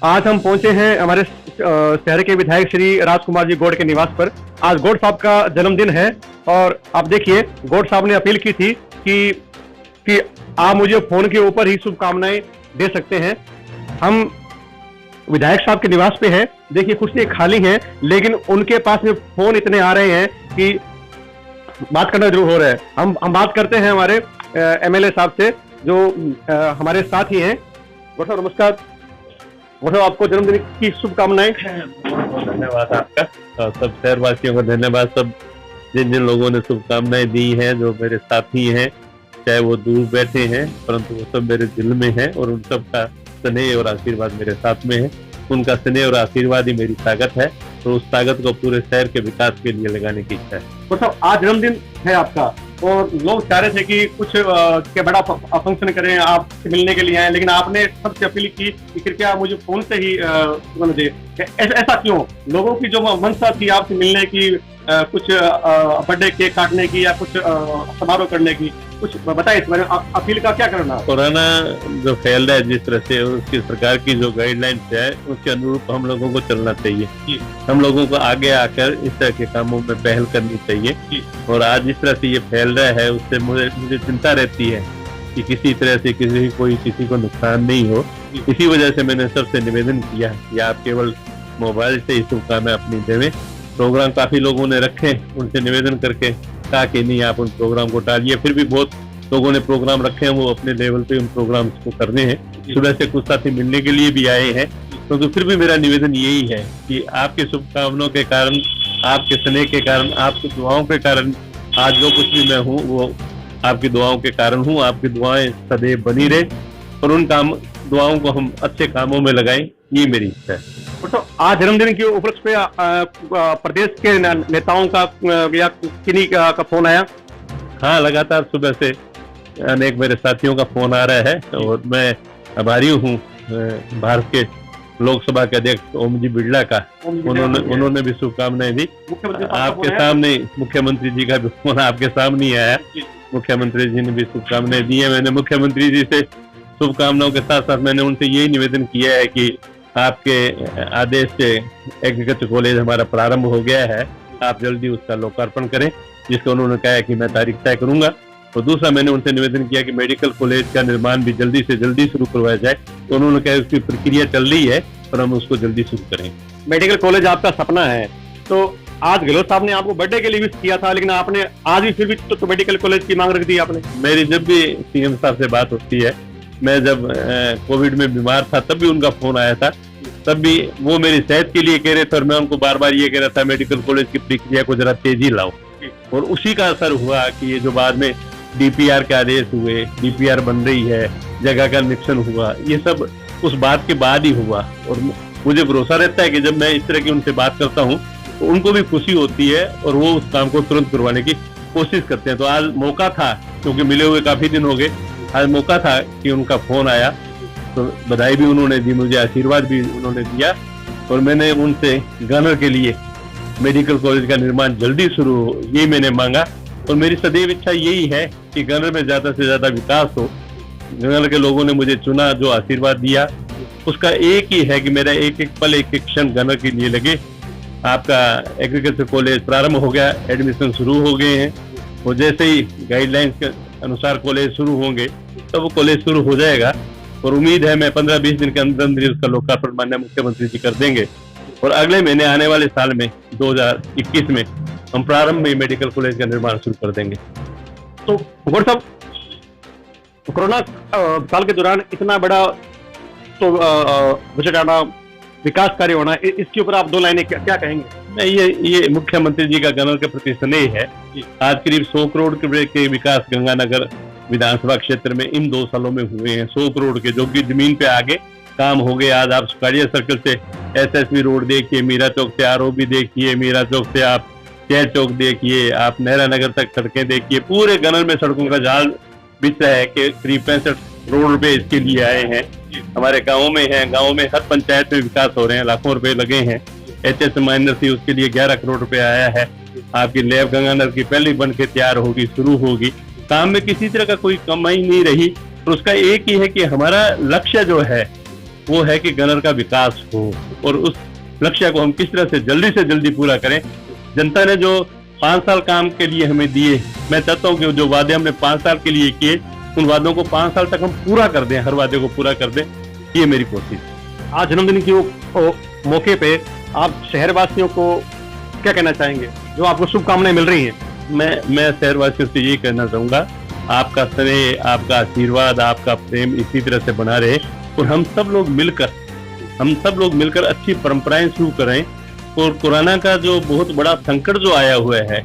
आज हम पहुंचे हैं हमारे शहर के विधायक श्री राजकुमार जी गौड़ के निवास पर। आज गौड़ साहब का जन्मदिन है और आप देखिए गौड़ साहब ने अपील की थी कि आप मुझे फोन के ऊपर ही शुभकामनाएं दे सकते हैं। हम विधायक साहब के निवास पे हैं, देखिए कुर्सी खाली है लेकिन उनके पास में फोन इतने आ रहे हैं कि बात करना जरूर हो रहा है। हम बात करते हैं हमारे एमएलए साहब से जो हमारे साथ ही हैं। गौड़ साहब नमस्कार। गौड़ साहब आपको जन्मदिन की शुभकामनाएं। धन्यवाद आपका और सब शहरवासियों को धन्यवाद। सब जिन जिन लोगों ने शुभकामनाएं दी हैं, जो मेरे साथी हैं, चाहे वो दूर बैठे हैं परंतु वो सब मेरे दिल में हैं और उन सब का स्नेह और आशीर्वाद मेरे साथ में है। उनका स्नेह और आशीर्वाद ही मेरी ताकत है और उस ताकत को पूरे शहर के विकास के लिए लगाने की इच्छा है। तो साहब आज जन्मदिन है आपका और लोग चाह रहे थे कि कुछ क्या बड़ा फंक्शन करें, आपसे मिलने के लिए आए, लेकिन आपने सबसे अपील की कि कृपया मुझे फोन से ही दे। ऐसा क्यों? लोगों की जो मंशा थी आपसे मिलने की, कुछ बर्थडे केक काटने की या कुछ समारोह करने की, कुछ बताइए इस बारे में। अपील का क्या करना? कोरोना जो फैल रहा है जिस तरह से, उसकी सरकार की जो गाइडलाइंस है उसके अनुरूप हम लोगों को चलना चाहिए। हम लोगों को आगे आकर इस तरह के कामों में पहल करनी चाहिए। और आज जिस तरह से ये फैल रहा है उससे मुझे चिंता रहती है कि किसी तरह से किसी को नुकसान नहीं हो। इसी वजह से मैंने सबसे निवेदन किया कि आप केवल मोबाइल से ही शुभकामनाएं अपनी देवें। प्रोग्राम काफी लोगों ने रखे, उनसे निवेदन करके कहा कि नहीं आप उन प्रोग्राम को टालिए। फिर भी बहुत लोगों ने प्रोग्राम रखे हैं, वो अपने लेवल पे उन प्रोग्राम को करने हैं। सुबह से कुछ साथी मिलने के लिए भी आए हैं। तो फिर भी मेरा निवेदन यही है कि आपके शुभकामनाओं के कारण, आपके स्नेह के कारण, आपकी दुआओं के कारण आज जो कुछ भी मैं हूँ वो आपकी दुआओं के कारण हूँ। आपकी दुआएं सदैव बनी रहे और उन दुआओं को हम अच्छे कामों में लगाएं, ये मेरी इच्छा है। तो आज जन्मदिन के उपलक्ष्य पे प्रदेश के नेताओं का या किन्हीं का फोन आया? हाँ, लगातार सुबह से अनेक मेरे साथियों का फोन आ रहा है और मैं आभारी हूँ भारत के लोकसभा के अध्यक्ष ओम जी बिरला का। उन्होंने भी शुभकामनाएं दी। आपके सामने मुख्यमंत्री जी का भी फोन आपके सामने आया। मुख्यमंत्री जी ने भी शुभकामनाएं दी है। मैंने मुख्यमंत्री जी से शुभकामनाओं के साथ साथ मैंने उनसे यही निवेदन किया है कि आपके आदेश से एग्रीकल्चर कॉलेज हमारा प्रारंभ हो गया है, आप जल्दी उसका लोकार्पण करें, जिसको उन्होंने कहा है कि मैं तारीख तय करूंगा। और दूसरा मैंने उनसे निवेदन किया कि मेडिकल कॉलेज का निर्माण भी जल्दी से जल्दी शुरू करवाया जाए। तो उन्होंने कहा उसकी प्रक्रिया चल रही है पर हम उसको जल्दी शुरू करें। मेडिकल कॉलेज आपका सपना है, तो आज गहलोत साहब ने आपको बर्थडे के लिए भी किया था लेकिन आपने आज भी फिर भी तो मेडिकल कॉलेज की मांग रख दी आपने। मेरी जब भी सीएम साहब से बात होती है, मैं जब कोविड में बीमार था तब भी उनका फोन आया था, तब भी वो मेरी सेहत के लिए कह रहे थे और मैं उनको बार बार ये कह रहा था मेडिकल कॉलेज की प्रक्रिया को जरा तेजी लाओ। और उसी का असर हुआ कि ये जो बाद में डीपीआर के आदेश हुए, डीपीआर बन रही है, जगह का निरीक्षण हुआ, ये सब उस बात के बाद ही हुआ। और मुझे भरोसा रहता है कि जब मैं इस तरह की उनसे बात करता हूँ तो उनको भी खुशी होती है और वो उस काम को तुरंत करवाने की कोशिश करते हैं। तो आज मौका था, क्योंकि मिले हुए काफी दिन हो गए, आज मौका था कि उनका फोन आया तो बधाई भी उन्होंने दी, मुझे आशीर्वाद भी उन्होंने दिया। और मैंने उनसे गनर के लिए मेडिकल कॉलेज का निर्माण जल्दी शुरू हो, यही मैंने मांगा। और मेरी सदैव इच्छा यही है कि गनर में ज्यादा से ज्यादा विकास हो। गनर के लोगों ने मुझे चुना, जो आशीर्वाद दिया, उसका एक ही है कि मेरा एक एक पल, एक एक क्षण गनर के लिए लगे। आपका एग्रीकल्चर कॉलेज प्रारंभ हो गया, एडमिशन शुरू हो गए हैं और जैसे ही गाइडलाइंस के अनुसार कॉलेज शुरू होंगे तब वो कॉलेज शुरू हो जाएगा। और उम्मीद है मैं 15-20 दिन के अंदर उसका लोकार्पण माननीय मुख्यमंत्री जी कर देंगे और अगले महीने आने वाले साल में 2021 में हम प्रारंभ में मेडिकल कॉलेज का निर्माण शुरू कर देंगे। तो गौड़ साहब, कोरोना साल के दौरान इतना बड़ा तो बजट आना, विकास कार्य होना, इसके ऊपर आप दो लाइनें क्या कहेंगे? मैं ये मुख्यमंत्री जी का गनर के प्रति स्नेह है। आज करीब 100 करोड़ के विकास गंगानगर विधानसभा क्षेत्र में इन 2 सालों में हुए हैं। 100 करोड़ के, जो कि जमीन पे आगे काम हो गए। आज आप सुकाड़िया सर्कल से एसएसबी रोड देखिए, मीरा चौक से आरओबी देखिए, मीरा चौक से आप शहर चौक देखिए, आप नेहरा नगर तक सड़कें देखिए, पूरे गनर में सड़कों का जाल बिछ रहा है कि करीब 65 करोड़ रुपए इसके लिए आए हैं। हमारे गाँव में है, गाँव में हर पंचायत में विकास हो रहे हैं, लाखों रुपए लगे हैं। एचएस माइनर थी, उसके लिए 11 करोड़ रुपए आया है। आपकी लैब गंगानगर की पहले बन के तैयार होगी, शुरू होगी। काम में किसी तरह का कोई कमाई नहीं रही और उसका एक ही है कि हमारा लक्ष्य जो है वो है कि गनर का विकास हो, और उस लक्ष्य को हम किस तरह से जल्दी पूरा करें। जनता ने जो 5 साल काम के लिए हमें दिए, मैं चाहता हूं कि जो वादे हमने 5 साल के लिए किए, उन वादों को 5 साल तक हम पूरा कर दें, हर वादे को पूरा कर दें, ये मेरी कोशिश है। आज जन्मदिन के मौके पे आप शहरवासियों को क्या कहना चाहेंगे, जो आपको शुभकामनाएं मिल रही हैं? मैं शहरवासियों से ये कहना चाहूंगा, आपका स्नेह, आपका आशीर्वाद, आपका प्रेम इसी तरह से बना रहे, और हम सब लोग मिलकर अच्छी परंपराएं शुरू करें। और कोरोना का जो बहुत बड़ा संकट जो आया हुआ है,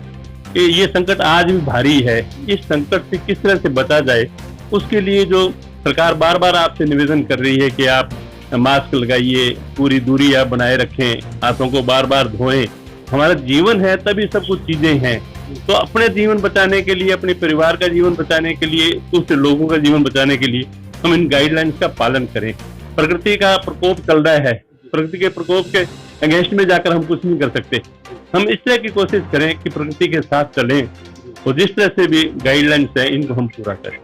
ये संकट आज भी भारी है, इस संकट से किस तरह से बचा जाए, उसके लिए जो सरकार बार बार आपसे निवेदन कर रही है कि आप मास्क लगाइए, पूरी दूरी आप बनाए रखें, हाथों को बार बार धोएं। हमारा जीवन है तभी सब कुछ चीजें हैं, तो अपने जीवन बचाने के लिए, अपने परिवार का जीवन बचाने के लिए, दूसरे लोगों का जीवन बचाने के लिए हम इन गाइडलाइंस का पालन करें। प्रकृति का प्रकोप चल रहा है, प्रकृति के प्रकोप के अगेंस्ट में जाकर हम कुछ नहीं कर सकते। हम इस तरह की कोशिश करें कि प्रकृति के साथ चलें, और जिस तरह से भी गाइडलाइंस है इनको हम पूरा करें।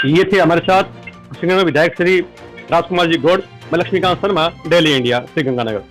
ये थे हमारे साथ श्रीगंगानगर विधायक श्री राजकुमार जी गौड़। मैं लक्ष्मीकांत शर्मा, दिल्ली इंडिया, श्रीगंगानगर।